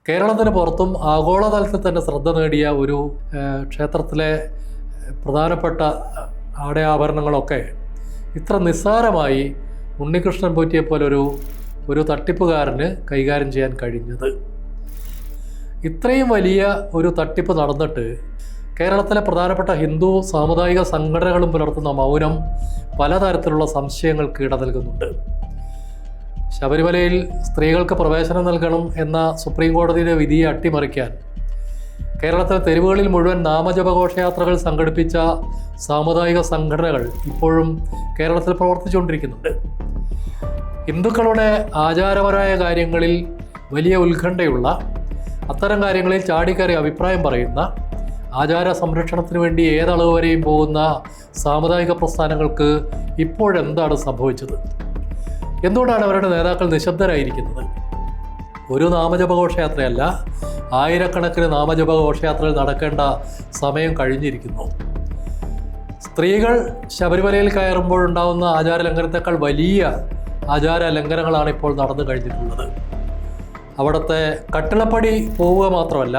കേരളത്തിന് പുറത്തും ആഗോളതലത്തിൽ തന്നെ ശ്രദ്ധ നേടിയ ഒരു ക്ഷേത്രത്തിലെ പ്രധാനപ്പെട്ട ആടയാഭരണങ്ങളൊക്കെ ഇത്ര നിസ്സാരമായി ഉണ്ണികൃഷ്ണൻ പോറ്റിയെ പോലൊരു തട്ടിപ്പുകാരന് കൈകാര്യം ചെയ്യാൻ കഴിഞ്ഞത്. ഇത്രയും വലിയ ഒരു തട്ടിപ്പ് നടന്നിട്ട് കേരളത്തിലെ പ്രധാനപ്പെട്ട ഹിന്ദു സാമുദായിക സംഘടനകളും പുലർത്തുന്ന മൗനം പലതരത്തിലുള്ള സംശയങ്ങൾക്ക് ഇട നൽകുന്നുണ്ട്. ശബരിമലയിൽ സ്ത്രീകൾക്ക് പ്രവേശനം നൽകണം എന്ന സുപ്രീം കോടതിയുടെ വിധിയെ അട്ടിമറിക്കാൻ കേരളത്തിലെ തെരുവുകളിൽ മുഴുവൻ നാമജപഘോഷയാത്രകൾ സംഘടിപ്പിച്ച സാമുദായിക സംഘടനകൾ ഇപ്പോഴും കേരളത്തിൽ പ്രവർത്തിച്ചുകൊണ്ടിരിക്കുന്നുണ്ട്. ഹിന്ദുക്കളുടെ ആചാരപരമായ കാര്യങ്ങളിൽ വലിയ ഉത്കണ്ഠയുള്ള, അത്തരം കാര്യങ്ങളിൽ ചാടിക്കയറി അഭിപ്രായം പറയുന്ന, ആചാര സംരക്ഷണത്തിന് വേണ്ടി ഏതളവ് വരെയും പോകുന്ന സാമുദായിക പ്രസ്ഥാനങ്ങൾക്ക് ഇപ്പോഴെന്താണ് സംഭവിച്ചത്? എന്തുകൊണ്ടാണ് അവരുടെ നേതാക്കൾ നിശബ്ദരായിരിക്കുന്നത്? ഒരു നാമജപഘോഷയാത്രയല്ല, ആയിരക്കണക്കിന് നാമജപഘോഷയാത്രകൾ നടക്കേണ്ട സമയം കഴിഞ്ഞിരിക്കുന്നു. സ്ത്രീകൾ ശബരിമലയിൽ കയറുമ്പോഴുണ്ടാകുന്ന ആചാര ലംഘനത്തെക്കാൾ വലിയ ആചാര ലംഘനങ്ങളാണ് ഇപ്പോൾ നടന്നു കഴിഞ്ഞിട്ടുള്ളത്. അവിടുത്തെ കട്ടിളപ്പടി പോവുക മാത്രമല്ല,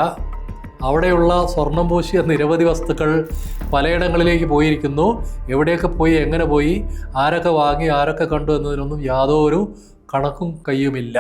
അവിടെയുള്ള സ്വർണം പൂശിയ നിരവധി വസ്തുക്കൾ പലയിടങ്ങളിലേക്ക് പോയിരിക്കുന്നു. എവിടെയൊക്കെ പോയി, എങ്ങനെ പോയി, ആരൊക്കെ വാങ്ങി, ആരൊക്കെ കണ്ടു എന്നതിനൊന്നും യാതൊരു കണക്കും കയ്യുമില്ല.